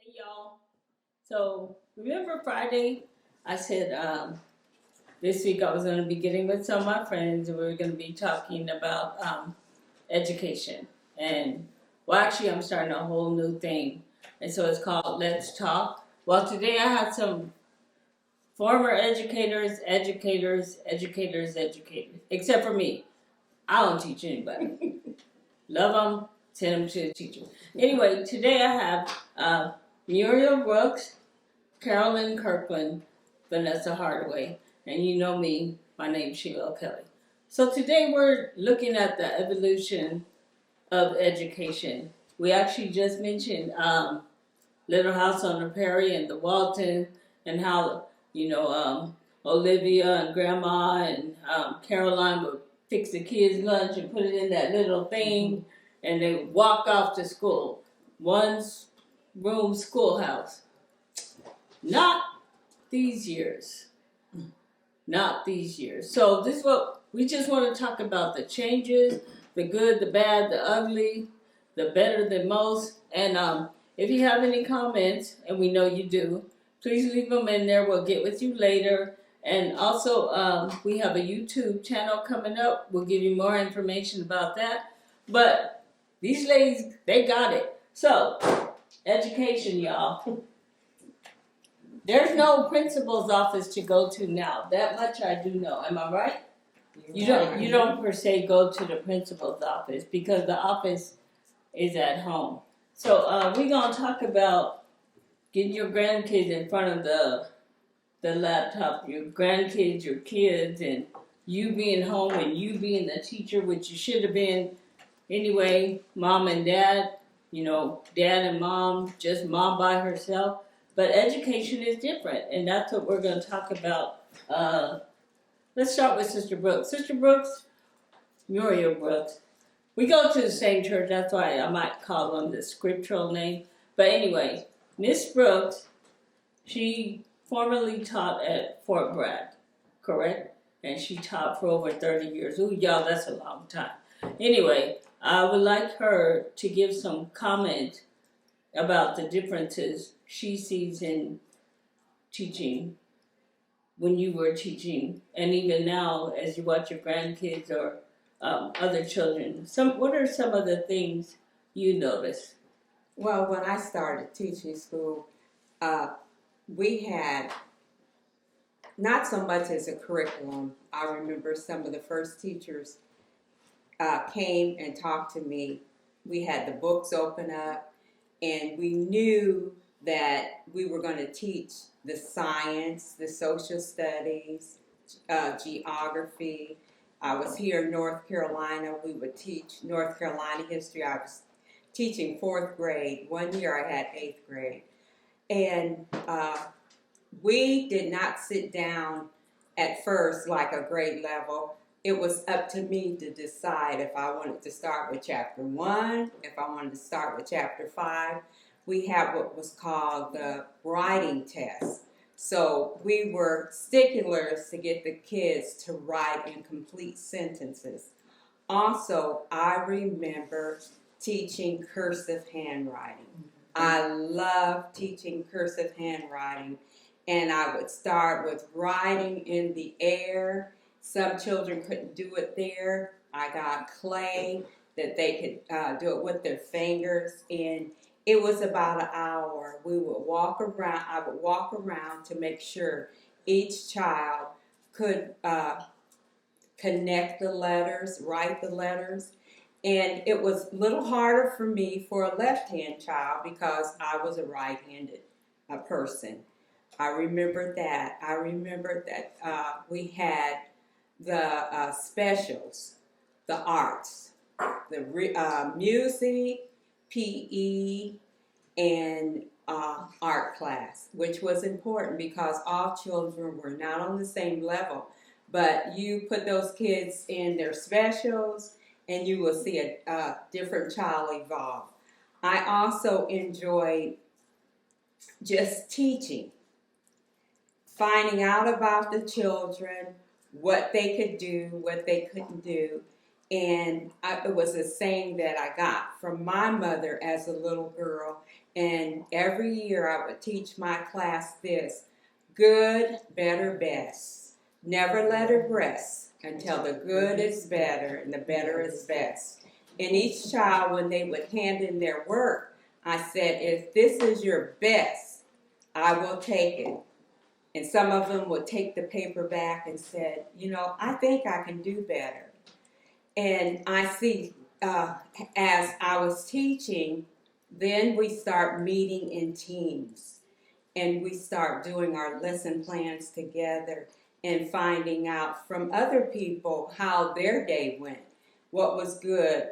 Hey y'all. So remember Friday? I said this week I was going to be getting with some of my friends and we were going to be talking about education. And well, actually, I'm starting a whole new thing, and so it's called Let's Talk. Well, today I had some former educators, except for me. I don't teach anybody. Love them, send them to the teacher. Anyway, today I have Muriel Brooks, Carolyn Kirkland, Vanessa Hardaway, and you know me, my name's Shelia Kelly. So today we're looking at the evolution of education. We actually just mentioned Little House on the Prairie and the Walton, and how Olivia and Grandma and Caroline would fix the kids' lunch and put it in that little thing, and they would walk off to school. One room schoolhouse. Not these years. Not these years. So this is what we just want to talk about: the changes, the good, the bad, the ugly, the better than most. And if you have any comments, and we know you do, please leave them in there. We'll get with you later. And also, we have a YouTube channel coming up. We'll give you more information about that. But these ladies, they got it. So, education, y'all. There's no principal's office to go to now. That much I do know. Am I right? You don't per se go to the principal's office because the office is at home. So we're gonna talk about getting your grandkids in front of the laptop, your grandkids, your kids, and you being home and you being the teacher, which you should have been anyway. Mom and dad, dad and mom, just mom by herself. But education is different, and that's what we're going to talk about. Let's start with Sister Brooks. Sister Brooks, Muriel Brooks. We go to the same church, that's why I might call them the scriptural name. But anyway, Miss Brooks, she formerly taught at Fort Bragg, correct? And she taught for over 30 years. Ooh, y'all, that's a long time. Anyway, I would like her to give some comment about the differences she sees in teaching when you were teaching, and even now as you watch your grandkids or other children. What are some of the things you notice? Well, when I started teaching school, we had not so much as a curriculum. I remember some of the first teachers came and talked to me. We had the books open up, and we knew that we were going to teach the science, the social studies, geography. I was here in North Carolina. We would teach North Carolina history. I was teaching 4th grade. One year I had 8th grade. And we did not sit down at first like a grade level. It was up to me to decide if I wanted to start with chapter 1, if I wanted to start with chapter 5. We had what was called the writing test. So we were sticklers to get the kids to write in complete sentences. Also, I remember teaching cursive handwriting. I love teaching cursive handwriting, and I would start with writing in the air. Some children couldn't do it there. I got clay that they could do it with their fingers, and it was about an hour. We would walk around. I would walk around to make sure each child could connect the letters, write the letters. And it was a little harder for me for a left-hand child because I was a right-handed person. I remember that. We had the specials, the arts, the music, PE, and art class, which was important because all children were not on the same level. But you put those kids in their specials, and you will see a different child evolve. I also enjoyed just teaching, finding out about the children, what they could do, what they couldn't do. And it was a saying that I got from my mother as a little girl, And every year I would teach my class this: good, better, best. Never let her rest until the good is better and the better is best. And each child, when they would hand in their work, I said, if this is your best, I will take it. And some of them would take the paper back and said, I think I can do better. And I see, as I was teaching, then we start meeting in teams. And we start doing our lesson plans together and finding out from other people how their day went, what was good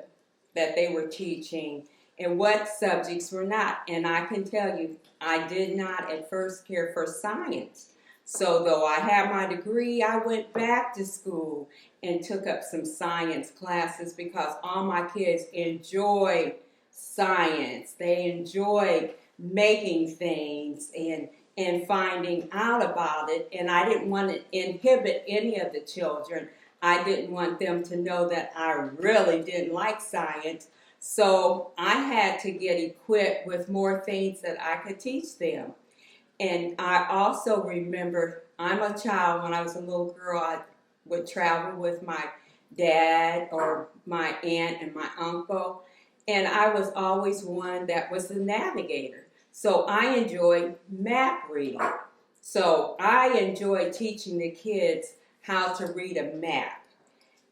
that they were teaching, and what subjects were not. And I can tell you, I did not at first care for science. So though I had my degree, I went back to school and took up some science classes because all my kids enjoyed science. They enjoyed making things and finding out about it. And I didn't want to inhibit any of the children. I didn't want them to know that I really didn't like science. So I had to get equipped with more things that I could teach them. And I also remember, I'm a child, when I was a little girl, I would travel with my dad or my aunt and my uncle. And I was always one that was the navigator. So I enjoyed map reading. So I enjoyed teaching the kids how to read a map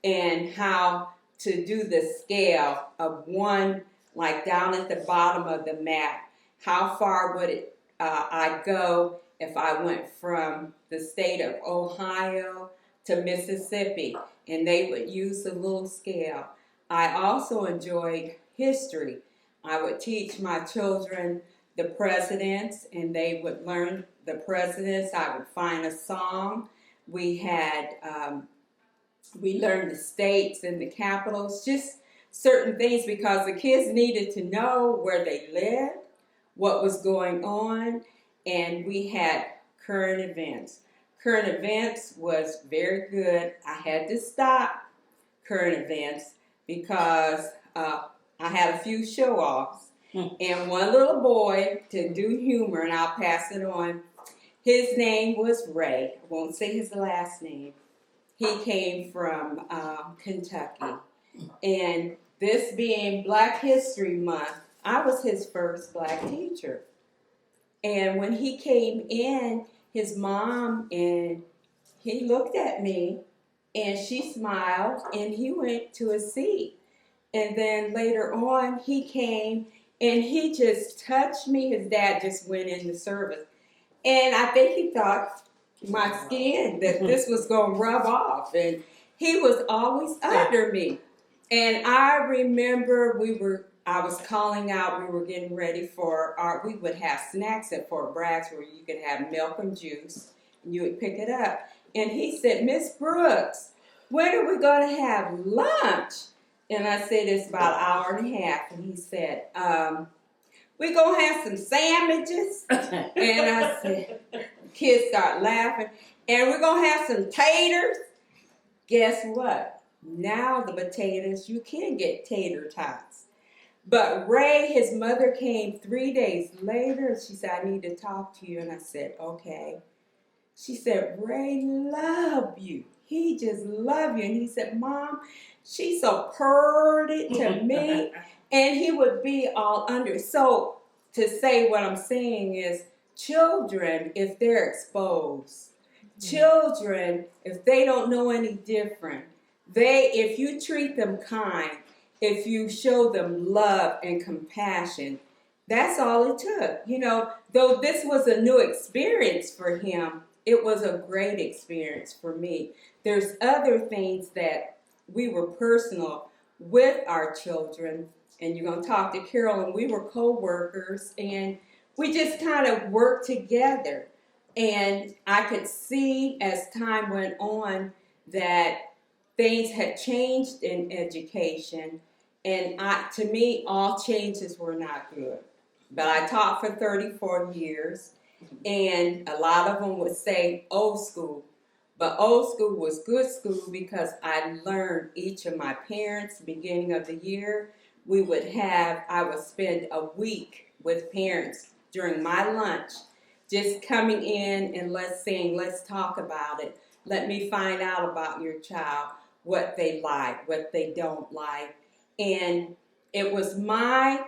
and how to do the scale of one, like down at the bottom of the map. How far would it I'd go if I went from the state of Ohio to Mississippi, and they would use the little scale. I also enjoyed history. I would teach my children the presidents, and they would learn the presidents. I would find a song. We learned the states and the capitals, just certain things, because the kids needed to know where they lived, what was going on, and we had current events. Current events was very good. I had to stop current events because I had a few show-offs. And one little boy, to do humor, and I'll pass it on, his name was Ray. I won't say his last name. He came from Kentucky. And this being Black History Month, I was his first Black teacher. And when he came in, his mom, and he looked at me, and she smiled, and he went to his seat. And then later on, he came, and he just touched me. His dad just went into service. And I think he thought my skin, that this was going to rub off. And he was always under me. And I remember I was calling out, we were getting ready for we would have snacks at Fort Bragg where you could have milk and juice, and you would pick it up. And he said, Miss Brooks, when are we going to have lunch? And I said, it's about an hour and a half. And he said, we're going to have some sandwiches. And I said, kids start laughing. And we're going to have some taters. Guess what? Now the potatoes, you can get tater tots. But Ray, his mother came 3 days later, and she said, I need to talk to you. And I said, okay. She said, Ray love you. He just love you. And he said, Mom, she's so purty to me. And he would be all under. So to say what I'm saying is, children, if they're exposed, children, if they don't know any different, if you treat them kind, if you show them love and compassion, that's all it took. Though this was a new experience for him, it was a great experience for me. There's other things that we were personal with our children, and you're going to talk to Carol, and we were co-workers, and we just kind of worked together. And I could see as time went on that things had changed in education, and to me, all changes were not good. But I taught for 34 years, and a lot of them would say old school. But old school was good school because I learned each of my parents, beginning of the year, I would spend a week with parents during my lunch, just coming in and let's talk about it. Let me find out about your child, what they like, what they don't like. And it was my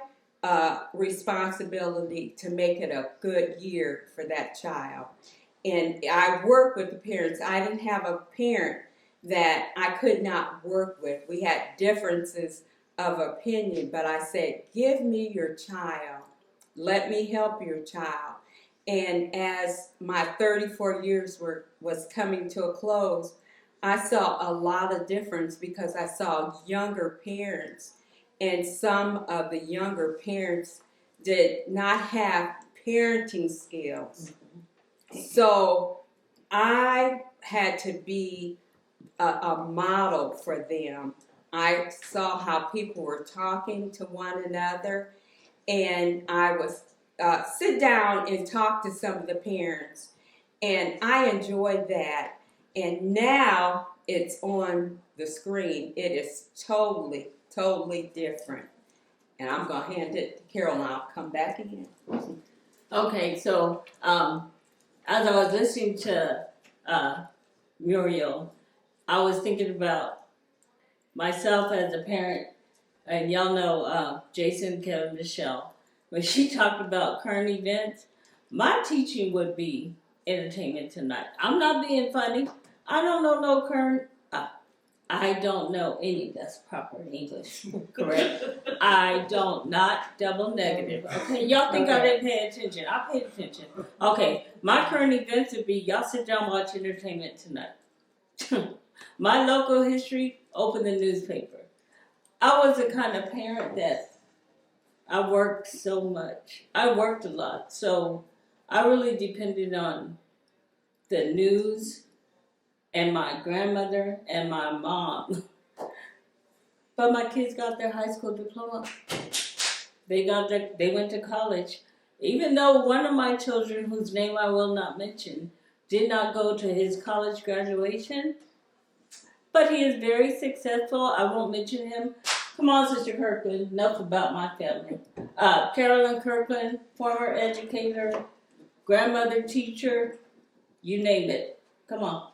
responsibility to make it a good year for that child. And I worked with the parents. I didn't have a parent that I could not work with. We had differences of opinion, but I said, give me your child. Let me help your child. And as my 34 years was coming to a close, I saw a lot of difference because I saw younger parents, and some of the younger parents did not have parenting skills. So I had to be a model for them. I saw how people were talking to one another, and I was sit down and talk to some of the parents, and I enjoyed that. And now it's on the screen. It is totally, totally different. And I'm going to hand it to Carol, and I'll come back again. Okay, so as I was listening to Muriel, I was thinking about myself as a parent, and y'all know Jason, Kevin, Michelle. When she talked about current events, my teaching would be Entertainment Tonight. I'm not being funny. I don't know no current. I don't know any. That's proper English, correct? I don't, not double negative. Okay, y'all think I didn't pay attention? I paid attention. Okay, my current events would be y'all sit down, watch Entertainment Tonight. My local history, open the newspaper. I was the kind of parent that I worked so much. I worked a lot, so I really depended on the news and my grandmother and my mom. But my kids got their high school diploma. They went to college. Even though one of my children, whose name I will not mention, did not go to his college graduation, but he is very successful. I won't mention him. Come on, Sister Kirkland, enough about my family. Carolyn Kirkland, former educator, grandmother, teacher, you name it. Come on.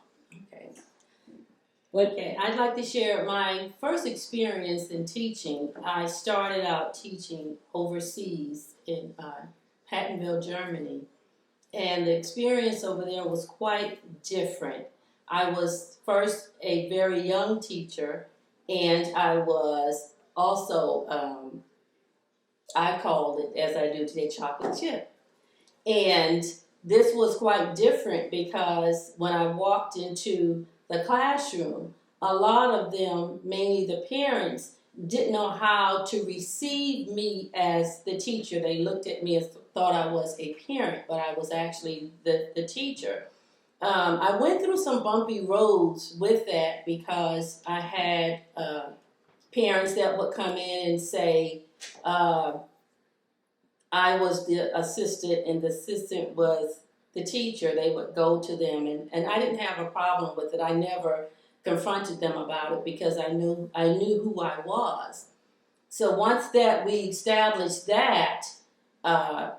Okay, I'd like to share my first experience in teaching. I started out teaching overseas in Pattonville, Germany. And the experience over there was quite different. I was first a very young teacher, and I was also, I called it, as I do today, chocolate chip. And this was quite different because when I walked into the classroom, a lot of them, mainly the parents, didn't know how to receive me as the teacher. They looked at me and thought I was a parent, but I was actually the teacher. I went through some bumpy roads with that because I had parents that would come in and say, I was the assistant and the assistant was the teacher. They would go to them, and I didn't have a problem with it. I never confronted them about it because I knew who I was. So once that we established that, I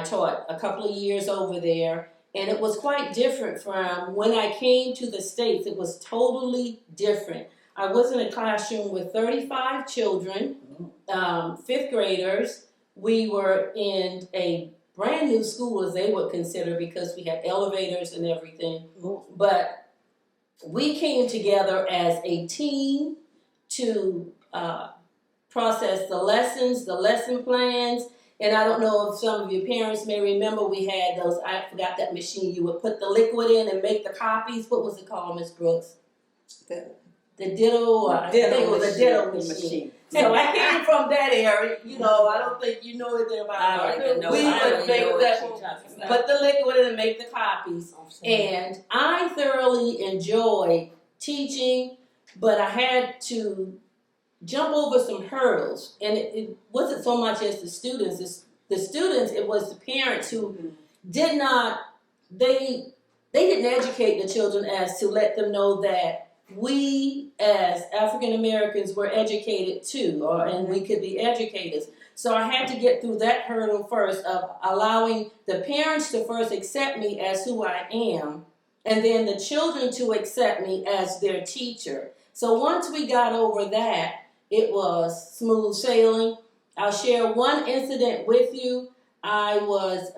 taught a couple of years over there, and it was quite different from when I came to the States. It was totally different. I was in a classroom with 35 children, fifth graders. We were in a brand new school, as they would consider, because we had elevators and everything. But we came together as a team to process the lessons, the lesson plans. And I don't know if some of your parents may remember, we had those, I forgot that machine, you would put the liquid in and make the copies. What was it called, Miss Brooks? The ditto, I think it was a ditto machine. So I came from that area, I don't think you know anything about it. We would make that, put the liquid in and make the copies. And I thoroughly enjoyed teaching, but I had to jump over some hurdles. And it wasn't so much as the students. The students, it was the parents who did not, they didn't educate the children as to let them know that we as African Americans were educated too, and we could be educators. So I had to get through that hurdle first of allowing the parents to first accept me as who I am, and then the children to accept me as their teacher. So once we got over that, it was smooth sailing. I'll share one incident with you. I was,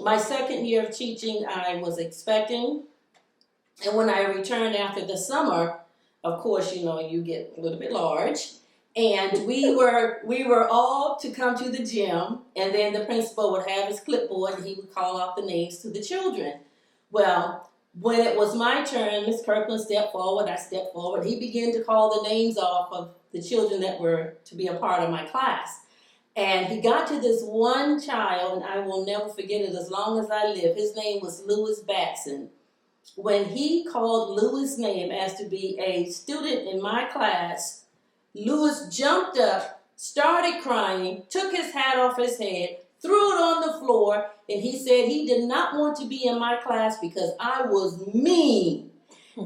my second year of teaching, I was expecting. And when I returned after the summer, of course, you get a little bit large. And we were all to come to the gym, and then the principal would have his clipboard and he would call out the names to the children. Well, when it was my turn, Miss Kirkland stepped forward, I stepped forward. He began to call the names off of the children that were to be a part of my class. And he got to this one child, and I will never forget it as long as I live. His name was Lewis Batson. When he called Lewis' name as to be a student in my class, Lewis jumped up, started crying, took his hat off his head, threw it on the floor, and he said he did not want to be in my class because I was mean.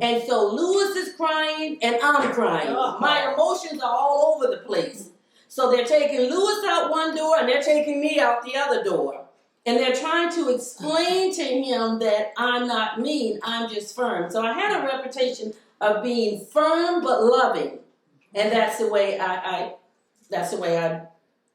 And so Lewis is crying and I'm crying. My emotions are all over the place. So they're taking Lewis out one door and they're taking me out the other door. And they're trying to explain to him that I'm not mean, I'm just firm. So I had a reputation of being firm but loving. And that's the way I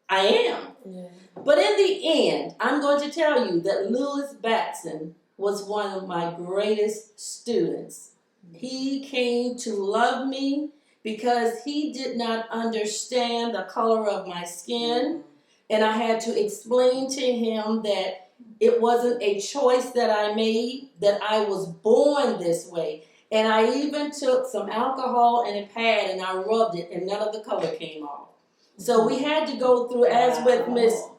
am. Yeah. But in the end, I'm going to tell you that Lewis Batson was one of my greatest students. He came to love me because he did not understand the color of my skin. And I had to explain to him that it wasn't a choice that I made, that I was born this way. And I even took some alcohol and a pad and I rubbed it and none of the color came off. So we had to go through, as with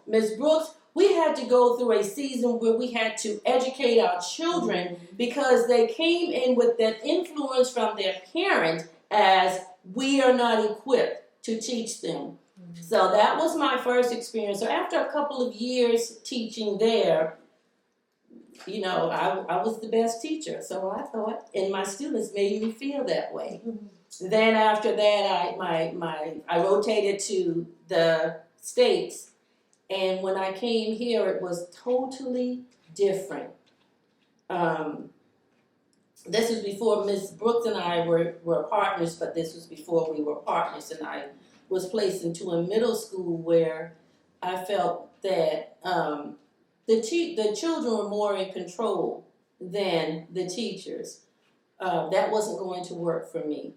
Miss Brooks, we had to go through a season where we had to educate our children because they came in with that influence from their parent as we are not equipped to teach them. So that was my first experience. So after a couple of years teaching there, I was the best teacher, so I thought, and my students made me feel that way. Then after that, I rotated to the States, and when I came here, it was totally different. This was before Miss Brooks and I were partners, but this was before we were partners, and I was placed into a middle school where I felt that the children were more in control than the teachers. That wasn't going to work for me.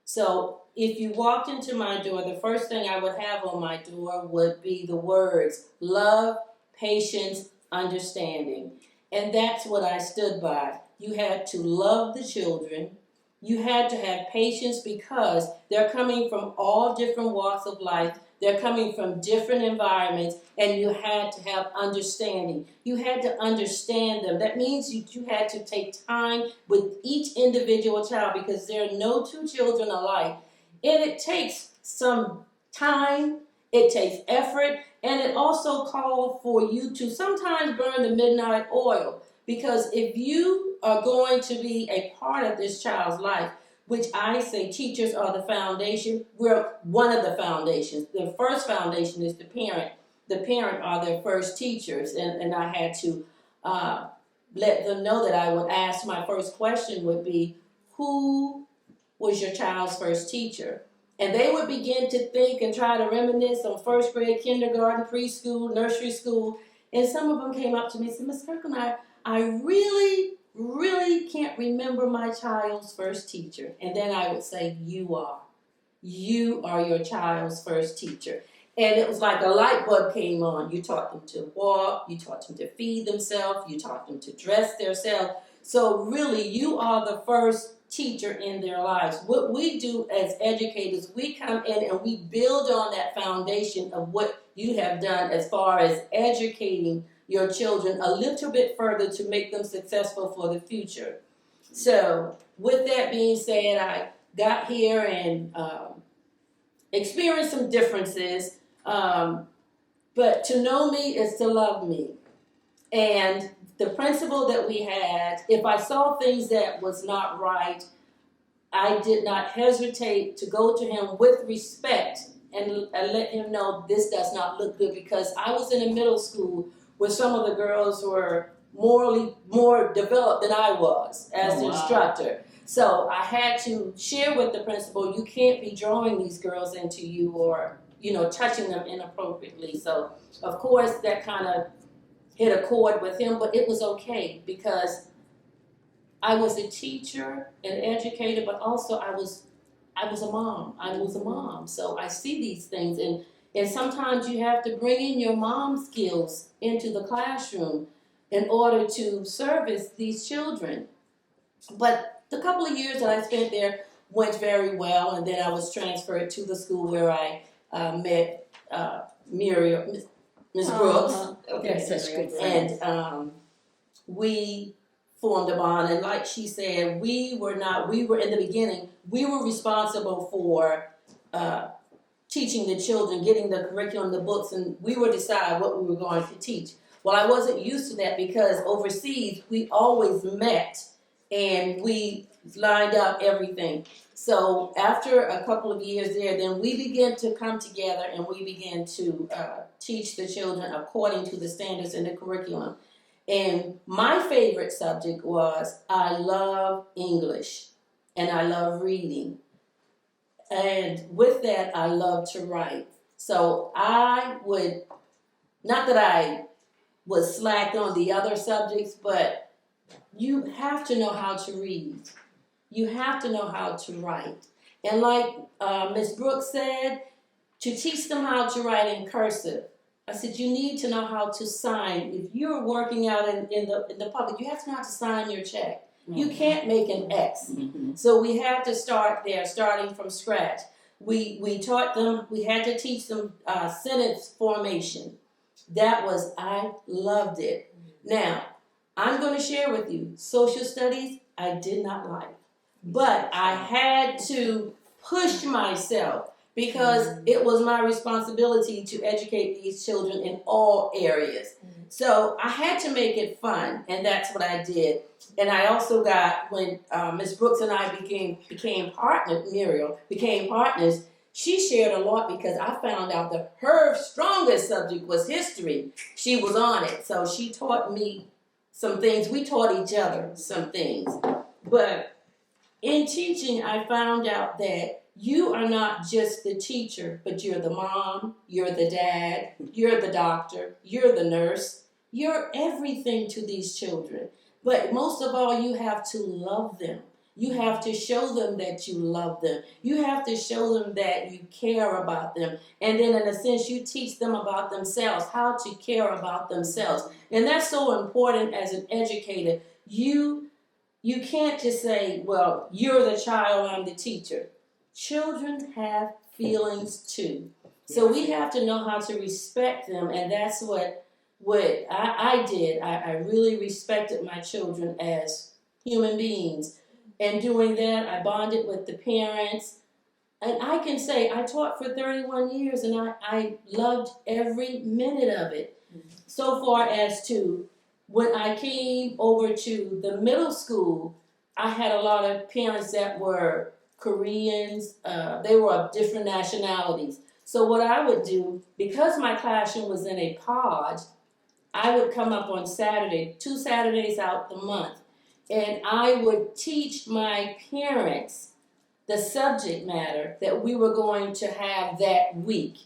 So if you walked into my door, the first thing I would have on my door would be the words love, patience, understanding. And that's what I stood by. You had to love the children. You had to have patience because they're coming from all different walks of life. They're coming from different environments, and you had to have understanding. You had to understand them. That means you had to take time with each individual child because there are no two children alike. And it takes some time, it takes effort, and it also calls for you to sometimes burn the midnight oil. Because if you are going to be a part of this child's life, which I say teachers are the foundation, we're one of the foundations. The first foundation is the parent. The parent are their first teachers. And I had to let them know that I would ask, my first question would be, who was your child's first teacher? And they would begin to think and try to reminisce on first grade, kindergarten, preschool, nursery school. And some of them came up to me and said, Ms. Kirkland, I really can't remember my child's first teacher. And then I would say, you are your child's first teacher. And it was like a light bulb came on. You taught them to walk, you taught them to feed themselves, you taught them to dress themselves. So really, you are the first teacher in their lives. What we do as educators, we come in and we build on that foundation of what you have done as far as educating your children a little bit further to make them successful for the future. So with that being said, I got here and experienced some differences, but to know me is to love me. And the principle that we had, if I saw things that was not right, I did not hesitate to go to him with respect and let him know this does not look good, because I was in a middle school where some of the girls were morally more developed than I was as the instructor. So I had to share with the principal, you can't be drawing these girls into you or, touching them inappropriately. So of course that kind of hit a chord with him, but it was okay because I was a teacher, an educator, but also I was a mom. I was a mom. So I see these things, and sometimes you have to bring in your mom skills into the classroom in order to service these children. But the couple of years that I spent there went very well, and then I was transferred to the school where I met Miriam, Miss Brooks. Okay, such good friends. And we formed a bond, and like she said, we were in the beginning, we were responsible for teaching the children, getting the curriculum, the books, and we would decide what we were going to teach. Well, I wasn't used to that because overseas we always met and we lined up everything. So after a couple of years there, then we began to come together and we began to teach the children according to the standards in the curriculum. And my favorite subject was, I love English and I love reading. And with that, I love to write. So I would, not that I was slacked on the other subjects, but you have to know how to read. You have to know how to write. And like Ms. Brooks said, to teach them how to write in cursive, I said, you need to know how to sign. If you're working out in the public, you have to know how to sign your check. Mm-hmm. You can't make an X. Mm-hmm. So we had to start there, starting from scratch. We taught them, we had to teach them sentence formation. I loved it. Now, I'm going to share with you, social studies, I did not like. But I had to push myself because it was my responsibility to educate these children in all areas. So I had to make it fun, and that's what I did. And I also got, when Ms. Brooks and I became partners, Muriel became partners, she shared a lot because I found out that her strongest subject was history. She was on it. So she taught me some things. We taught each other some things. But in teaching, I found out that you are not just the teacher, but you're the mom, you're the dad, you're the doctor, you're the nurse. You're everything to these children. But most of all, you have to love them. You have to show them that you love them. You have to show them that you care about them. And then in a sense, you teach them about themselves, how to care about themselves. And that's so important as an educator. You can't just say, well, you're the child, I'm the teacher. Children have feelings too. So we have to know how to respect them, and that's what I did. I really respected my children as human beings. And doing that, I bonded with the parents. And I can say I taught for 31 years, and I loved every minute of it. So far as to when I came over to the middle school, I had a lot of parents that were Koreans. They were of different nationalities. So what I would do, because my classroom was in a pod, I would come up on Saturday, 2 Saturdays out the month, and I would teach my parents the subject matter that we were going to have that week,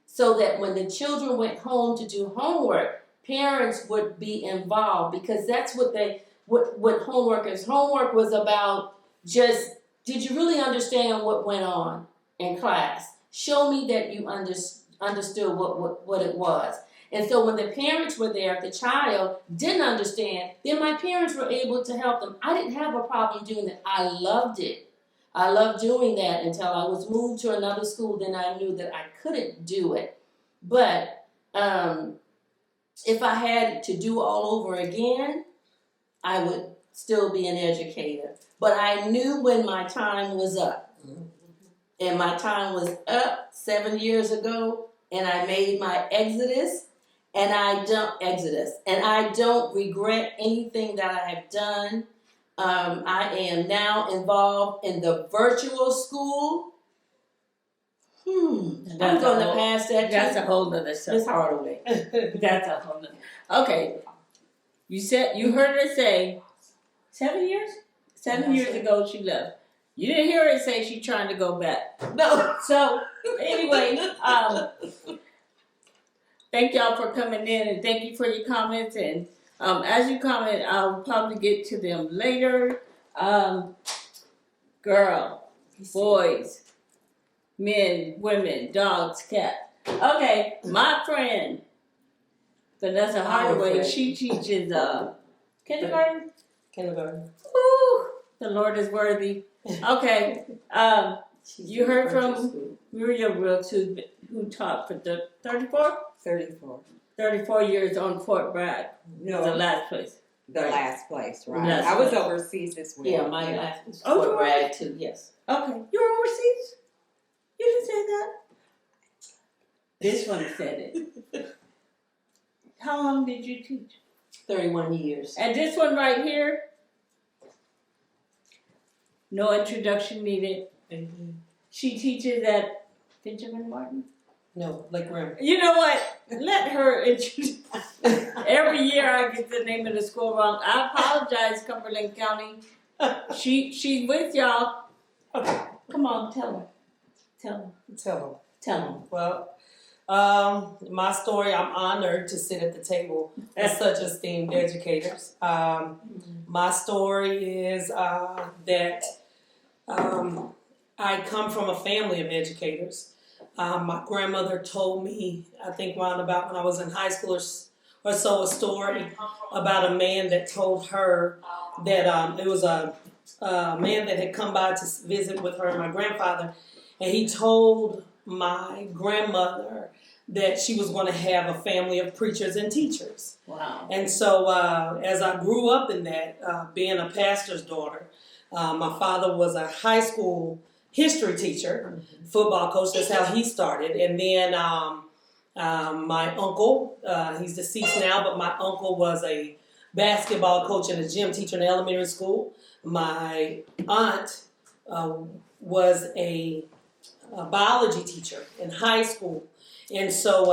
so that when the children went home to do homework, parents would be involved, because that's what homework is. Homework was about just, did you really understand what went on in class? Show me that you understood what it was. And so when the parents were there, if the child didn't understand, then my parents were able to help them. I didn't have a problem doing that. I loved it. I loved doing that until I was moved to another school. Then I knew that I couldn't do it. But if I had to do all over again, I would still be an educator. But I knew when my time was up. And my time was up 7 years ago, and I made my exodus. And I don't regret anything that I have done. I am now involved in the virtual school. I'm That's going a to whole- pass that. That's a too. whole nother Miss subject. Hardaway. That's a whole nother. Okay. You heard her say 7 years? 7 years ago she left. You didn't hear her say she's trying to go back. No. So anyway, thank y'all for coming in and thank you for your comments. And as you comment, I'll probably get to them later. Girl, boys, men, women, dogs, cats. Okay, my friend Vanessa Hardaway, she teaches kindergarten. Kindergarten. Ooh, the Lord is worthy. Okay, you heard from Muriel Brooks, who taught for 34? 34 years on Fort Bragg. No, The last place. the last place, right? Last I was place. overseas as well. Yeah, my last was Oh, Fort you Bragg too. Yes. Okay, you were overseas? You didn't say that. This one said it. How long did you teach? 31 years. And this one right here, no introduction needed. She teaches at Benjamin Martin. No, Lake Rim. You know what? Let her introduce. Every year I get the name of the school wrong. I apologize, Cumberland County. She's with y'all. Okay, come on, tell her. Tell them. Well, my story, I'm honored to sit at the table with such esteemed educators. My story is that I come from a family of educators. My grandmother told me, I think round about when I was in high school or so, a story about a man that told her that it was a man that had come by to visit with her and my grandfather, and he told my grandmother that she was going to have a family of preachers and teachers. Wow. And so as I grew up in that, being a pastor's daughter, my father was a high school history teacher, football coach. That's how he started. And then my uncle, he's deceased now, but my uncle was a basketball coach and a gym teacher in elementary school. My aunt was a biology teacher in high school. And so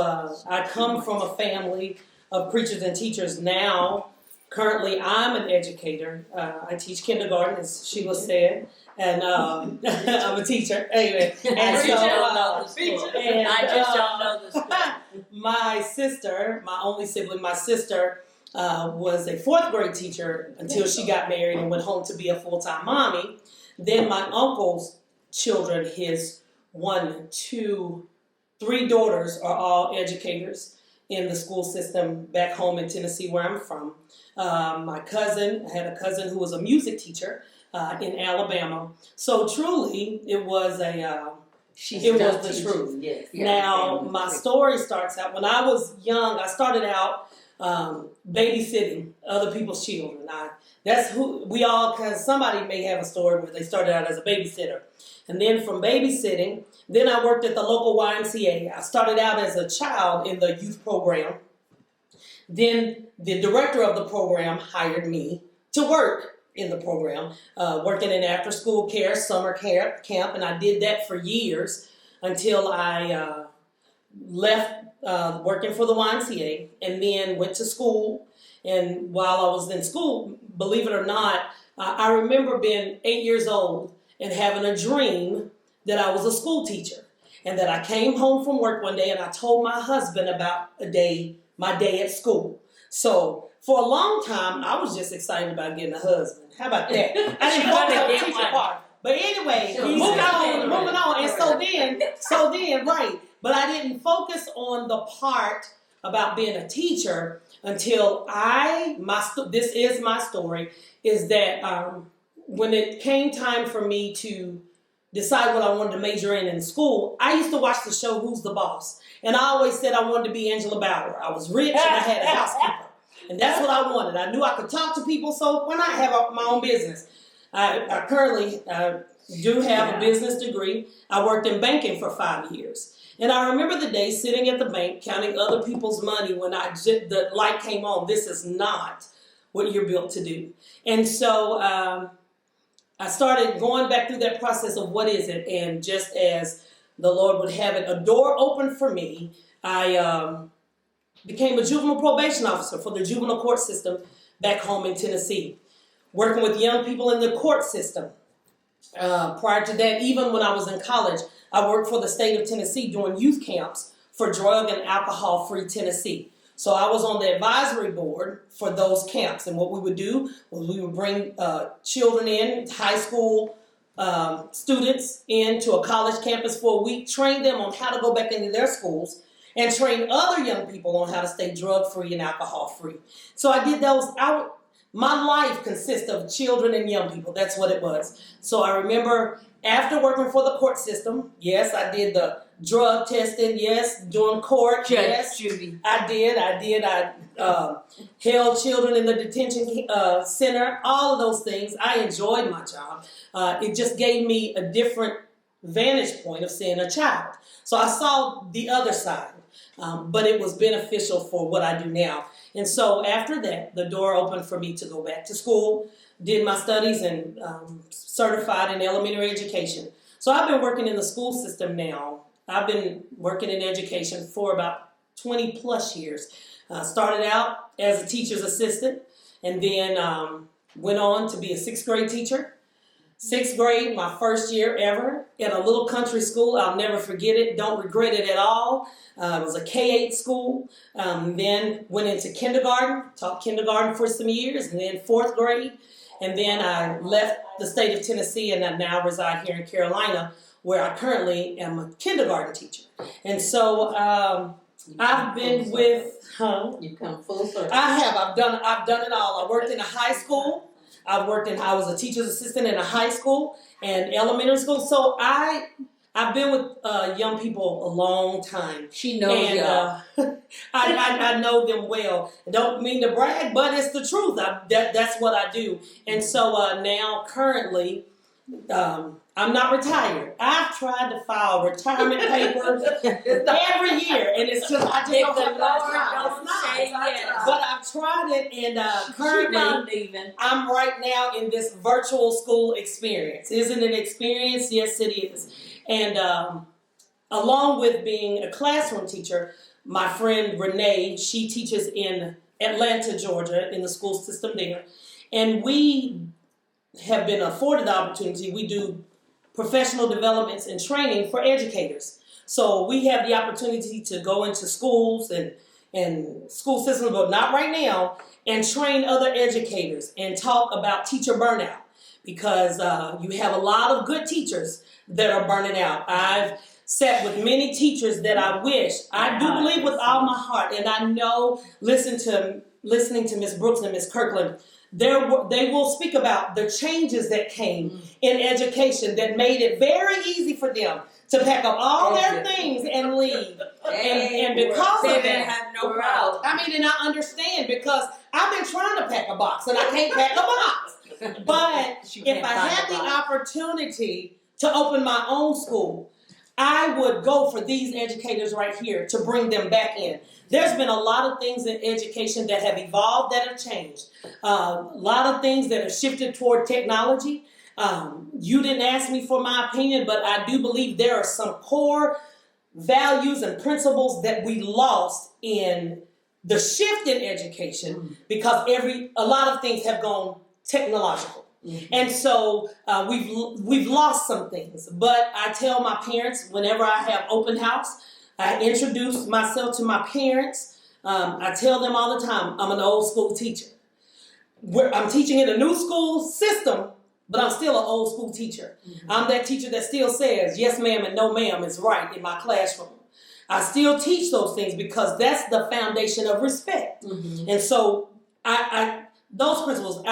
I come from a family of preachers and teachers now. Currently, I'm an educator. I teach kindergarten, as Sheila said, and I'm a teacher. Anyway, and I so, just don't know the school. and, I just don't know the school. my sister, my only sibling, my sister was a fourth grade teacher until she got married and went home to be a full-time mommy. Then my uncle's children, his 1, 2, 3 daughters are all educators in the school system back home in Tennessee, where I'm from. My cousin, I had a cousin who was a music teacher in Alabama. So truly, it was the truth. Yes. Now, my story starts out when I was young. I started out babysitting other people's children. That's who we all, because somebody may have a story where they started out as a babysitter. And then from babysitting, then I worked at the local YMCA. I started out as a child in the youth program. Then the director of the program hired me to work in the program, working in after-school care, summer camp, and I did that for years until I left working for the YMCA and then went to school. And while I was in school, believe it or not, I remember being 8 years old and having a dream that I was a school teacher and that I came home from work one day and I told my husband about my day at school. So for a long time, I was just excited about getting a husband. How about that? I didn't focus on the teacher part. But anyway, moving on. And so then, right. But I didn't focus on the part about being a teacher until this is my story, is that when it came time for me to decide what I wanted to major in school, I used to watch the show Who's the Boss? And I always said I wanted to be Angela Bauer. I was rich and I had a housekeeper. And that's what I wanted. I knew I could talk to people, so why not have my own business? I currently do have a business degree. I worked in banking for 5 years. And I remember the day sitting at the bank counting other people's money when the light came on. This is not what you're built to do. And so I started going back through that process of what is it. And just as the Lord would have it, a door open for me. I became a juvenile probation officer for the juvenile court system back home in Tennessee, working with young people in the court system. Prior to that, even when I was in college, I worked for the state of Tennessee doing youth camps for drug and alcohol-free Tennessee. So I was on the advisory board for those camps. And what we would do was we would bring children in, high school students into a college campus for a week, train them on how to go back into their schools, and train other young people on how to stay drug-free and alcohol-free. So I did those. My life consists of children and young people. That's what it was. So I remember after working for the court system, yes, I did the drug testing, yes, doing court, yes, Judy. I did. I held children in the detention center, all of those things. I enjoyed my job. It just gave me a different vantage point of seeing a child. So I saw the other side, but it was beneficial for what I do now. And so after that, the door opened for me to go back to school, did my studies, and certified in elementary education. So I've been working in the school system now. I've been working in education for about 20 plus years. Started out as a teacher's assistant, and then went on to be a 6th grade teacher. 6th grade, my first year ever, in a little country school. I'll never forget it. Don't regret it at all. It was a K-8 school. Then went into kindergarten, taught kindergarten for some years, and then 4th grade. And then I left the state of Tennessee, and I now reside here in Carolina, where I currently am a kindergarten teacher. And so I've been with, You come full circle. I have. I've done it all. I worked in a high school. I was a teacher's assistant in a high school and elementary school. So I've been with young people a long time. She knows y'all. I know them well. I don't mean to brag, but it's the truth. That's what I do. And so now currently, I'm not retired. I've tried to file retirement papers every year, and it's just I just don't have time. But I've tried it, and currently I'm right now in this virtual school experience. Isn't it an experience? Yes, it is. And along with being a classroom teacher, my friend Renee, she teaches in Atlanta, Georgia, in the school system there, and we have been afforded the opportunity. We do professional developments and training for educators. So we have the opportunity to go into schools and school systems, but not right now, and train other educators and talk about teacher burnout, because you have a lot of good teachers that are burning out. I've sat with many teachers that I wish, I do believe with all my heart, and I know listening to Ms. Brooks and Ms. Kirkland, they will speak about the changes that came in education that made it very easy for them to pack up all their things and leave. And because of that, have no problem. and I understand, because I've been trying to pack a box and I can't pack a box. But if I had the opportunity to open my own school, I would go for these educators right here to bring them back in. There's been a lot of things in education that have evolved, that have changed. A lot of things that have shifted toward technology. You didn't ask me for my opinion, but I do believe there are some core values and principles that we lost in the shift in education because a lot of things have gone technological. And so we've lost some things. But I tell my parents whenever I have open house, I introduce myself to my parents. I tell them all the time, I'm an old school teacher. I'm teaching in a new school system, but I'm still an old school teacher. I'm that teacher that still says, yes, ma'am, and no, ma'am is right in my classroom. I still teach those things because that's the foundation of respect. And so those principles,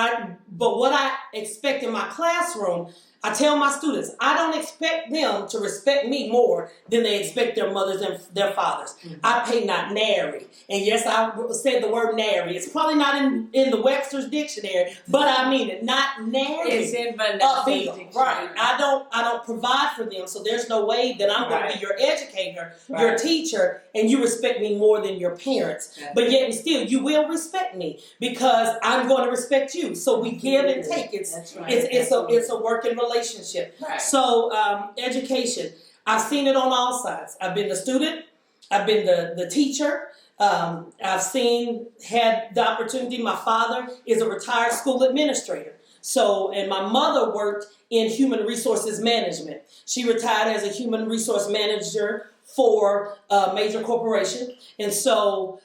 but what I expect in my classroom, I tell my students, I don't expect them to respect me more than they expect their mothers and their fathers. I pay not nary. And yes, I said the word nary. It's probably not in the Webster's dictionary, but I mean it, not nary. It's in Vanessa's dictionary. Right. I don't provide for them, so there's no way that I'm going to be your educator, your teacher, and you respect me more than your parents. But yet and still, you will respect me because I'm going to respect you. So we give and take. It's a working relationship. So education. I've seen it on all sides. I've been the student. I've been the teacher. I've had the opportunity. My father is a retired school administrator. So, and my mother worked in human resources management. She retired as a human resource manager for a major corporation. And so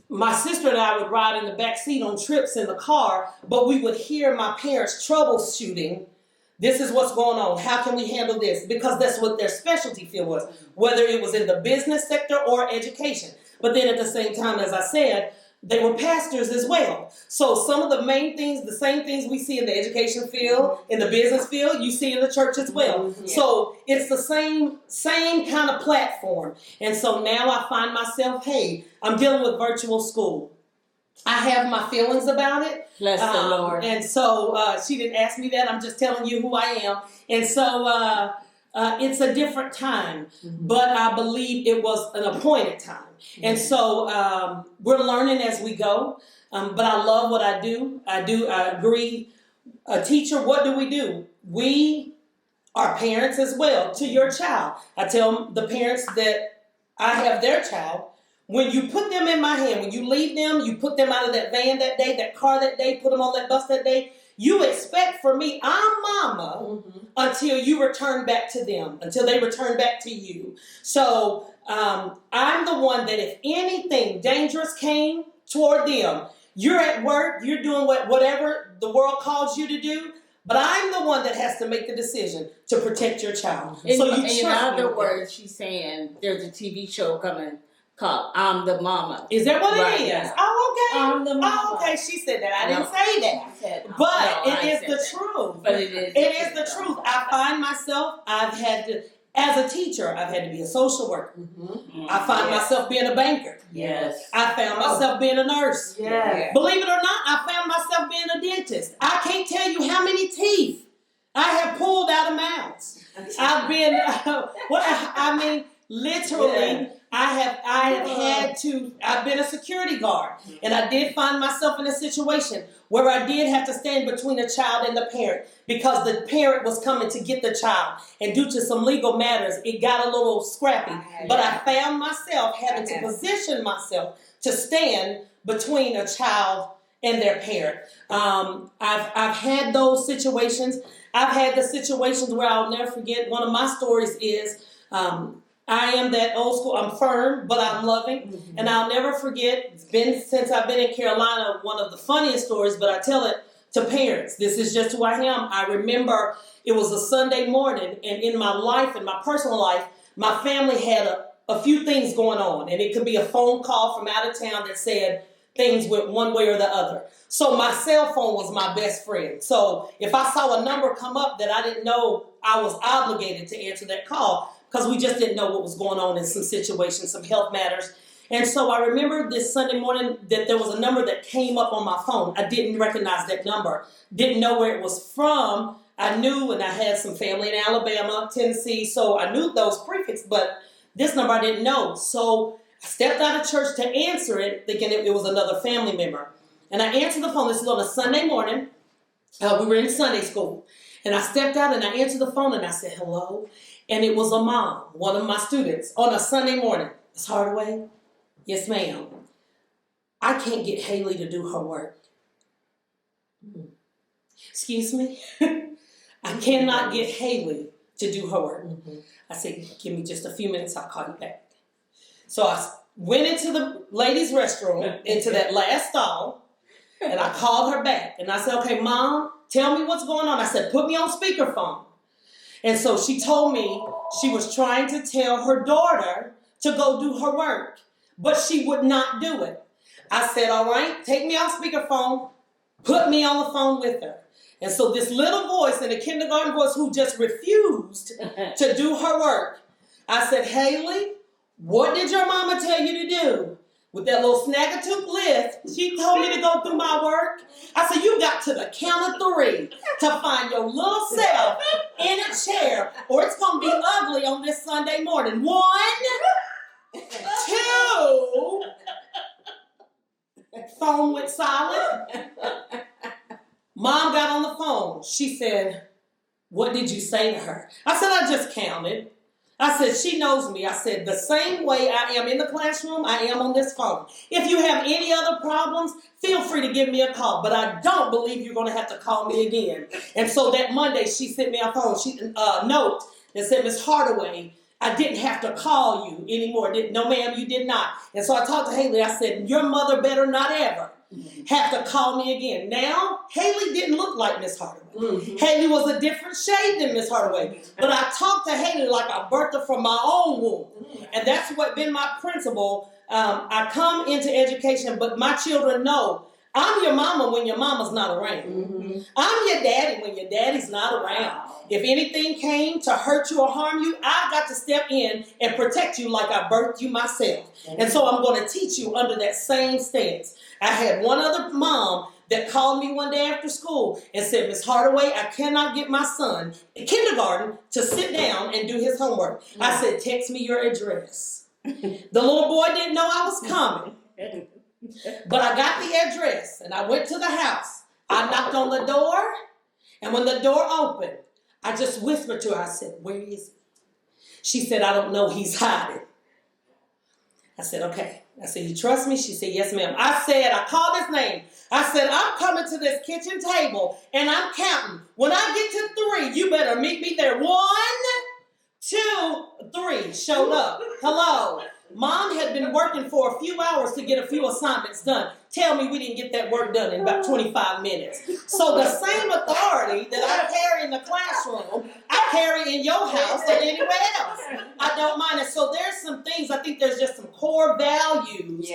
my sister and I would ride in the back seat on trips in the car, but we would hear my parents troubleshooting. This is what's going on. How can we handle this? Because that's what their specialty field was, whether it was in the business sector or education. But then at the same time, as I said, they were pastors as well. So some of the main things, the same things we see in the education field, in the business field, you see in the church as well. Yeah. So it's the same kind of platform. And so now I find myself, hey, I'm dealing with virtual school. I have my feelings about it. Bless the Lord. And so she didn't ask me that. I'm just telling you who I am. And so it's a different time, but I believe it was an appointed time. And so we're learning as we go. But I love what I do. I agree. A teacher, what do? We are parents as well to your child. I tell the parents that I have their child. When you put them in my hand, when you leave them, you put them out of that van that day, that car that day, put them on that bus that day, you expect for me, I'm mama, until you return back to them, until they return back to you. So I'm the one that if anything dangerous came toward them, you're at work, you're doing whatever the world calls you to do, but I'm the one that has to make the decision to protect your child. In, So you in trust other me. words, she's saying there's a TV show coming called I'm the Mama. Is that what Right, it is? yeah. Oh, okay. I'm the mama. Oh, okay. She said that. I didn't No. say that. I said, But no, I it is said the that. truth. But it is. It is the truth. I find myself, I've had to, as a teacher, I've had to be a social worker. I find myself being a banker. Yes. I found myself being a nurse. Yeah. Believe it or not, I found myself being a dentist. I can't tell you how many teeth I have pulled out of mouths. I've been, literally, I've been a security guard. And I did find myself in a situation where I did have to stand between a child and the parent because the parent was coming to get the child. And due to some legal matters, it got a little scrappy. But I found myself having to position myself to stand between a child and their parent. I've had those situations. I've had the situations where I'll never forget. One of my stories is I am that old school. I'm firm, but I'm loving. And I'll never forget, it's been since I've been in Carolina, one of the funniest stories, but I tell it to parents. This is just who I am. I remember it was a Sunday morning, and in my life, in my personal life, my family had a few things going on. And it could be a phone call from out of town that said things went one way or the other. So my cell phone was my best friend. So if I saw a number come up that I didn't know, I was obligated to answer that call because we just didn't know what was going on in some situations, some health matters. And so I remember this Sunday morning that there was a number that came up on my phone. I didn't recognize that number, didn't know where it was from. I knew, and I had some family in Alabama, Tennessee, so I knew those prefixes, but this number I didn't know. So I stepped out of church to answer it, thinking it was another family member. And I answered the phone. This is on a Sunday morning. We were in Sunday school. And I stepped out and I answered the phone and I said, hello. And it was a mom, one of my students, on a Sunday morning. Ms. Hardaway? Yes, ma'am. I can't get Haley to do her work. Excuse me? I cannot get Haley to do her work. I said, give me just a few minutes. I'll call you back. So I went into the ladies' restroom, into that last stall, and I called her back. And I said, okay, Mom, tell me what's going on. I said, put me on speakerphone. And so she told me she was trying to tell her daughter to go do her work, but she would not do it. I said, all right, take me off speakerphone, put me on the phone with her. And so this little voice, in a kindergarten voice who just refused to do her work, I said, Haley, what did your mama tell you to do? With that little snagger-tooth lift, she told me to go do my work. I said, you got to the count of 3 to find your little self in a chair, or it's going to be ugly on this Sunday morning. 1, 2. Phone went silent. Mom got on the phone. She said, what did you say to her? I said, I just counted. I said, she knows me. I said, the same way I am in the classroom, I am on this phone. If you have any other problems, feel free to give me a call. But I don't believe you're going to have to call me again. And so that Monday, she sent me a phone, note that said, Miss Hardaway, I didn't have to call you anymore. No, ma'am, you did not. And so I talked to Haley. I said, your mother better not ever have to call me again. Now, Haley didn't look like Miss Hardaway. Mm-hmm. Haley was a different shade than Miss Hardaway. But I talked to Haley like I birthed her from my own womb. And that's what been my principle. I come into education, but my children know I'm your mama when your mama's not around. Mm-hmm. I'm your daddy when your daddy's not around. Wow. If anything came to hurt you or harm you, I've got to step in and protect you like I birthed you myself. Mm-hmm. And so I'm going to teach you under that same stance. I had one other mom that called me one day after school and said, Miss Hardaway, I cannot get my son in kindergarten to sit down and do his homework. Mm-hmm. I said, text me your address. The little boy didn't know I was coming. But I got the address and I went to the house. I knocked on the door, and when the door opened, I just whispered to her, I said, where is he? She said, I don't know, he's hiding. I said, okay. I said, you trust me? She said, yes, ma'am. I called his name. I said, I'm coming to this kitchen table and I'm counting. When I get to 3, you better meet me there. 1, 2, 3 showed up. Hello. Mom had been working for a few hours to get a few assignments done. Tell me we didn't get that work done in about 25 minutes. So the same authority that I carry in the classroom, I carry in your house or anywhere else. I don't mind it. So there's some things, I think there's just some core values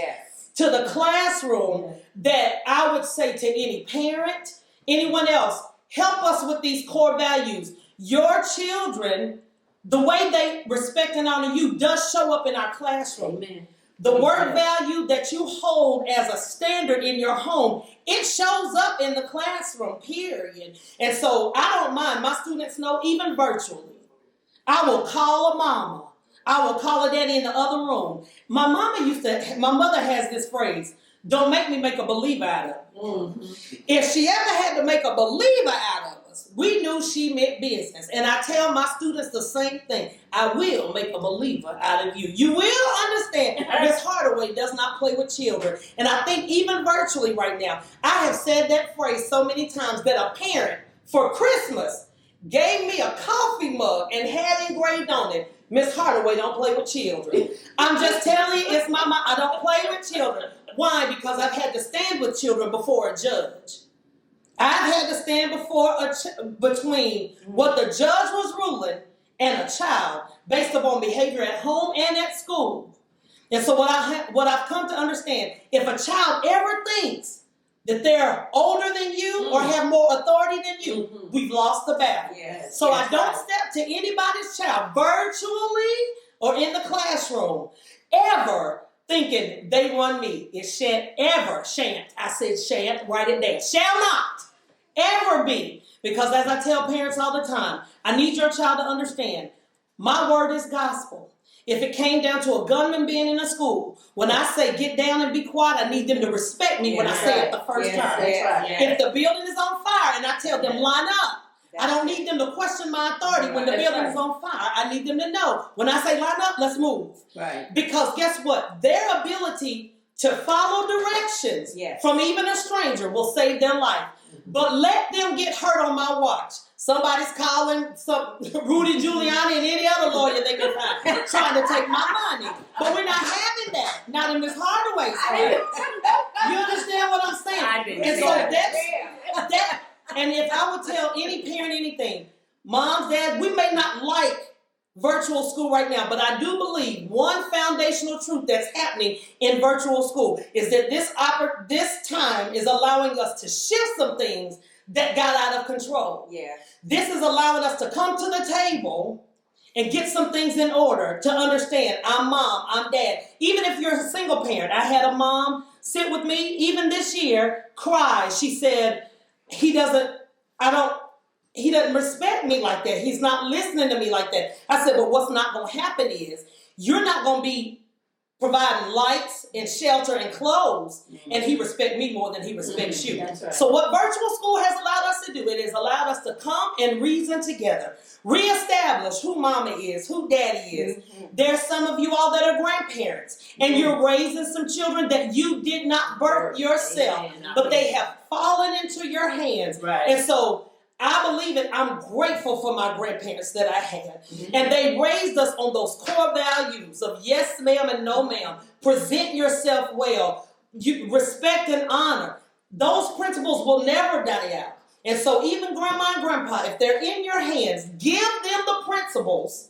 to the classroom that I would say to any parent, anyone else, help us with these core values. Your children, the way they respect and honor you does show up in our classroom. Amen. The word value that you hold as a standard in your home, it shows up in the classroom, period. And so I don't mind. My students know, even virtually, I will call a mama. I will call a daddy in the other room. My mother has this phrase, don't make me make a believer out of it. Mm-hmm. If she ever had to make a believer out of us, we knew she meant business. And I tell my students the same thing. I will make a believer out of you. You will understand Miss Hardaway does not play with children. And I think even virtually right now, I have said that phrase so many times that a parent for Christmas gave me a coffee mug and had engraved on it, Miss Hardaway don't play with children. I'm just telling you, it's my mom. I don't play with children. Why? Because I've had to stand with children before a judge. I've had to stand between what the judge was ruling and a child based upon behavior at home and at school. And so what I've come to understand, if a child ever thinks that they're older than you or have more authority than you, we've lost the battle. Yes, so I don't step to anybody's child virtually or in the classroom ever thinking they run me. It shan't. I said shan't, write it down. Shall not ever be. Because as I tell parents all the time, I need your child to understand, my word is gospel. If it came down to a gunman being in a school, when I say get down and be quiet, I need them to respect me when I say it the first time. If the building is on fire and I tell them line up, I don't need them to question my authority when the building is on fire. I need them to know when I say line up, let's move. Right. Because guess what? Their ability to follow directions from even a stranger will save their life. But let them get hurt on my watch. Somebody's calling some Rudy Giuliani and any other lawyer they can find trying to take my money. But we're not having that. Not in Miss Hardaway's case. You understand what I'm saying? I do. And so that. And if I would tell any parent anything, moms, dads, we may not like virtual school right now, but I do believe one foundational truth that's happening in virtual school is that this time is allowing us to shift some things that got out of control. Yeah. This is allowing us to come to the table and get some things in order to understand I'm mom, I'm dad. Even if you're a single parent, I had a mom sit with me even this year, cry. She said, he doesn't respect me like that. He's not listening to me like that. I said, but what's not going to happen is you're not going to be providing lights and shelter and clothes, and he respect me more than he respects you. That's right. So what virtual school has allowed us to do, it has allowed us to come and reason together, reestablish who mama is, who daddy is. There's some of you all that are grandparents, and you're raising some children that you did not birth yourself, but they have fallen into your hands. Right. And so I believe it. I'm grateful for my grandparents that I had. And they raised us on those core values of yes, ma'am, and no, ma'am. Present yourself well. You respect and honor. Those principles will never die out. And so even grandma and grandpa, if they're in your hands, give them the principles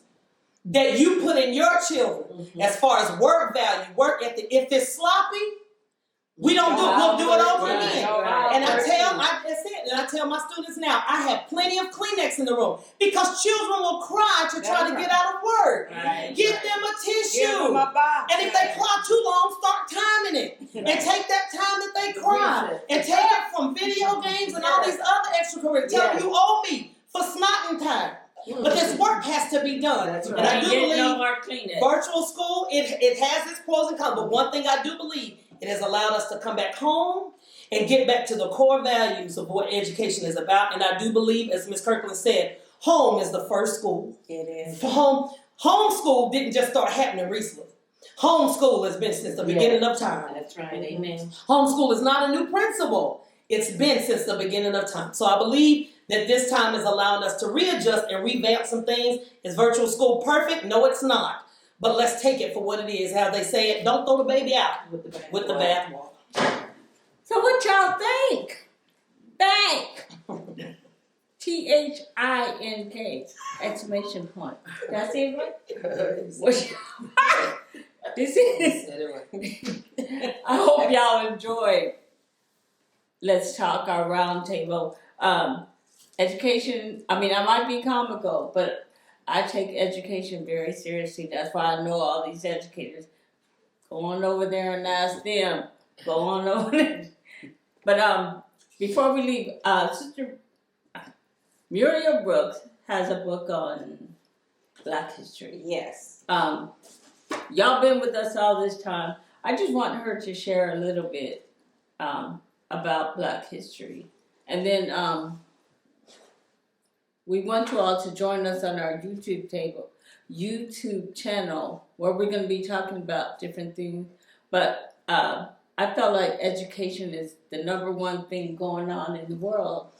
that you put in your children as far as work value, work ethic. If it's sloppy, we don't do it. We'll do it over again. And I tell my students now, I have plenty of Kleenex in the room because children will cry to try to get out of work. Give them a tissue. And if they cry too long, start timing it. And take that time that they cry. And take it from video games and all these other extracurriculars. Tell them you owe me for snotting time. But this work has to be done. And I do believe virtual school, it has its pros and cons. But one thing I do believe, it has allowed us to come back home and get back to the core values of what education is about. And I do believe, as Ms. Kirkland said, home is the first school. It is. Homeschool didn't just start happening recently. Homeschool has been since the beginning of time. That's right. Amen. Homeschool is not a new principle. It's been since the beginning of time. So I believe that this time is allowing us to readjust and revamp some things. Is virtual school perfect? No, it's not. But let's take it for what it is. How they say it, don't throw the baby out with the bathwater. So what y'all think? Bank. THINK! Exclamation point. That's it, right? This is. I hope y'all enjoyed. Let's talk our round table. Education. I mean, I might be comical, but I take education very seriously. That's why I know all these educators. Go on over there and ask them. Go on over there. But before we leave, Sister Muriel Brooks has a book on Black history. Yes. Y'all been with us all this time. I just want her to share a little bit about Black history. And then we want you all to join us on our YouTube channel, where we're going to be talking about different things. But I felt like education is the number one thing going on in the world.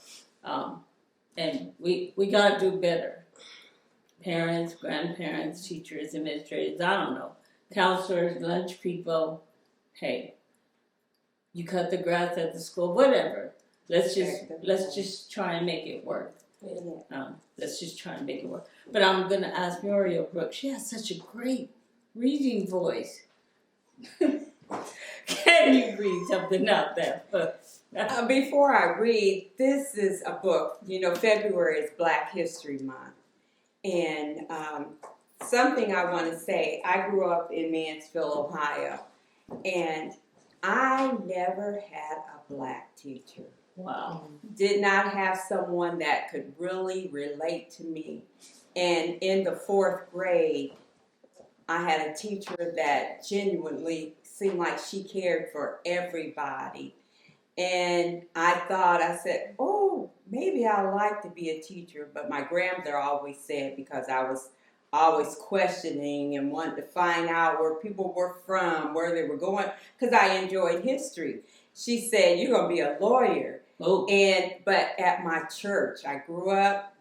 And we got to do better. Parents, grandparents, teachers, administrators, I don't know, counselors, lunch people. Hey, you cut the grass at the school, whatever. Let's just try and make it work. Let's just try and make it work. But I'm going to ask Muriel Brooks. She has such a great reading voice. Can you read something out there? Before I read, this is a book. You know, February is Black History Month. And something I want to say, I grew up in Mansfield, Ohio. And I never had a Black teacher. Wow. Did not have someone that could really relate to me. And in the 4th grade, I had a teacher that genuinely seemed like she cared for everybody. And I said, oh, maybe I'd like to be a teacher. But my grandmother always said, because I was always questioning and wanted to find out where people were from, where they were going, because I enjoyed history. She said, you're going to be a lawyer. Oh. But at my church, I grew up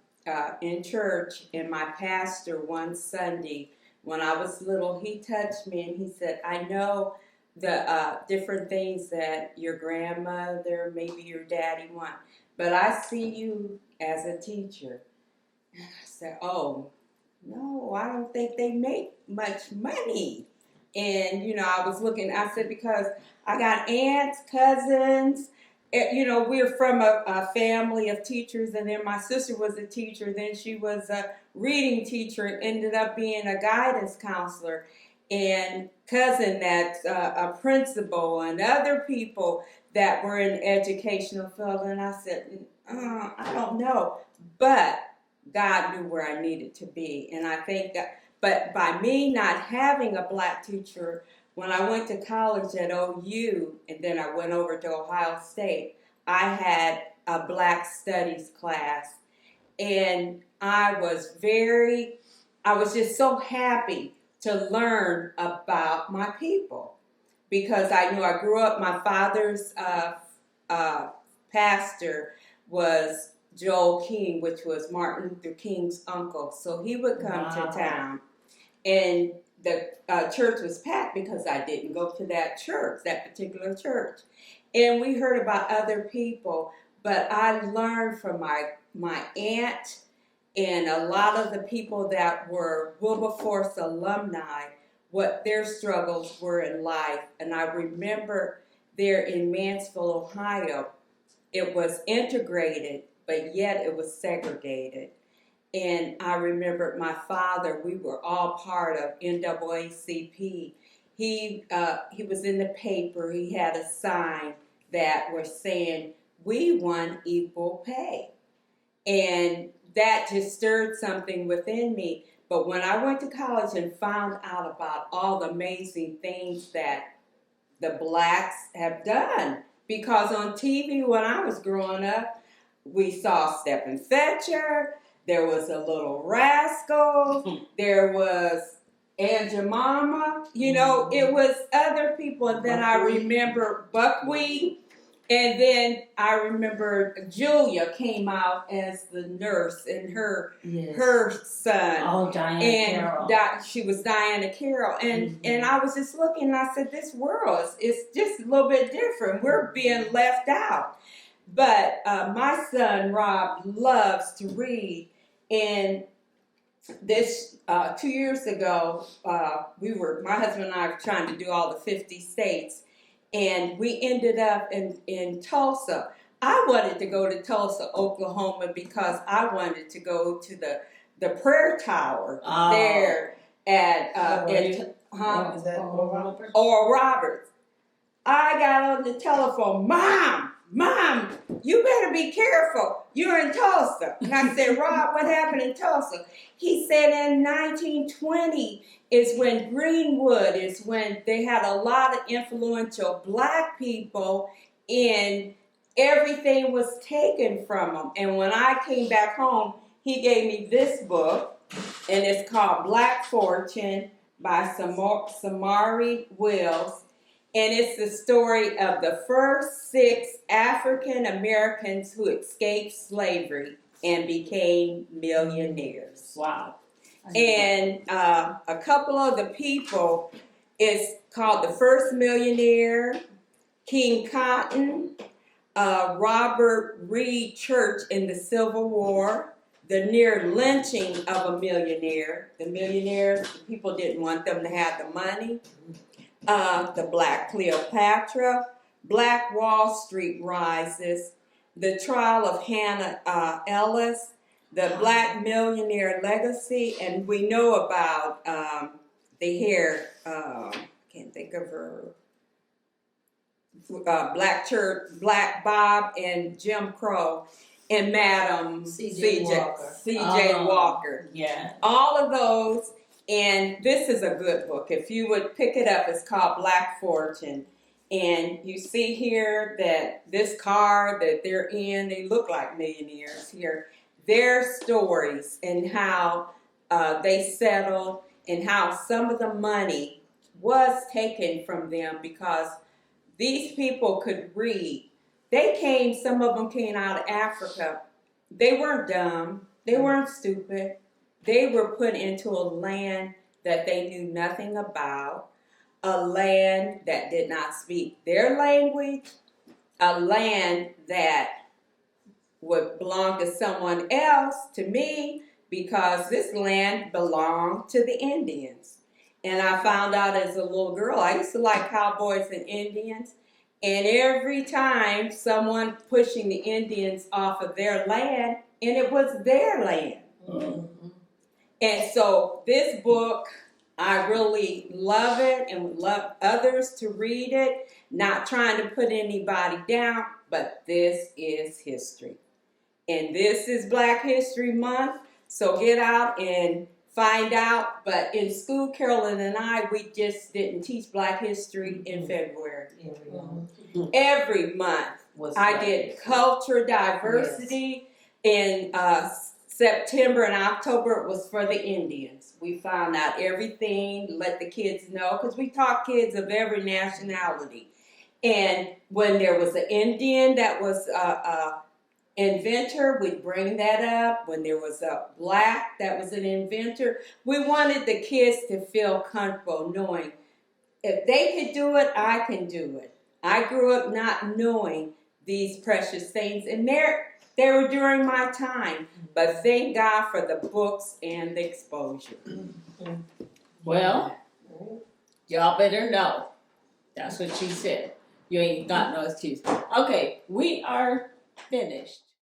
in church, and my pastor one Sunday, when I was little, he touched me and he said, I know the different things that your grandmother, maybe your daddy want, but I see you as a teacher. And I said, oh, no, I don't think they make much money. And, you know, I was looking, I said, because I got aunts, cousins, you know, we're from a family of teachers, and then my sister was a teacher, then she was a reading teacher, and ended up being a guidance counselor, and cousin that's a principal, and other people that were in the educational field. And I said, I don't know, but God knew where I needed to be. And I think that, but by me not having a Black teacher, When I went to college at OU and then I went over to Ohio State, I had a Black Studies class, and I was just so happy to learn about my people, because I knew I grew up, my father's pastor was Joel King, which was Martin Luther King's uncle. So he would come to town, and the church was packed because I didn't go to that particular church. And we heard about other people, but I learned from my aunt and a lot of the people that were Wilberforce alumni what their struggles were in life. And I remember there in Mansfield, Ohio, it was integrated, but yet it was segregated. And I remember my father, we were all part of NAACP. He was in the paper. He had a sign that was saying, "We want equal pay." And that just stirred something within me. But when I went to college and found out about all the amazing things that the blacks have done, because on TV when I was growing up, we saw Step and Fetcher, there was a Little Rascal, there was Aunt Jemima, it was other people. And then I remember Buckwheat, and then I remember Julia came out as the nurse, and her son. Oh, Diana Carroll. She was Diana Carroll. And I was just looking, and I said, this world is just a little bit different. We're being left out. But my son, Rob, loves to read. And this 2 years ago, my husband and I were trying to do all the 50 states. And we ended up in Tulsa. I wanted to go to Tulsa, Oklahoma, because I wanted to go to the prayer tower there at Is that Oral Roberts. I got on the telephone, Mom, you better be careful. You're in Tulsa. And I said, Rob, what happened in Tulsa? He said in 1920 is when Greenwood is when they had a lot of influential black people, and everything was taken from them. And when I came back home, he gave me this book, and it's called Black Fortune by Samari Wills. And it's the story of the first 6 African Americans who escaped slavery and became millionaires. Wow. And a couple of the people is called the First Millionaire, King Cotton, Robert Reed Church in the Civil War, the near lynching of a millionaire. The millionaires, the people didn't want them to have the money. The Black Cleopatra, Black Wall Street rises, the trial of Hannah Ellis, the Black Millionaire Legacy, and we know about the hair, can't think of her, Black Bob and Jim Crow, and Madam C.J. Walker. Yeah. All of those. And this is a good book. If you would pick it up, it's called Black Fortune. And you see here that this car that they're in, they look like millionaires here. Their stories and how they settled and how some of the money was taken from them because these people could read. Some of them came out of Africa. They weren't dumb. They weren't stupid. They were put into a land that they knew nothing about, a land that did not speak their language, a land that would belong to someone else, to me, because this land belonged to the Indians. And I found out as a little girl, I used to like cowboys and Indians, and every time someone pushing the Indians off of their land, and it was their land. Mm-hmm. And so this book, I really love it and would love others to read it. Not trying to put anybody down, but this is history. And this is Black History Month. So get out and find out. But in school, Carolyn and I, we just didn't teach Black History in February. Every month. I did culture diversity in September and October. It was for the Indians. We found out everything, let the kids know, because we taught kids of every nationality. And when there was an Indian that was inventor, we'd bring that up. When there was a Black that was an inventor, we wanted the kids to feel comfortable knowing if they could do it, I can do it. I grew up not knowing these precious things, and they were during my time. But thank God for the books and the exposure. Well, y'all better know. That's what she said. You ain't got no excuse. Okay, we are finished.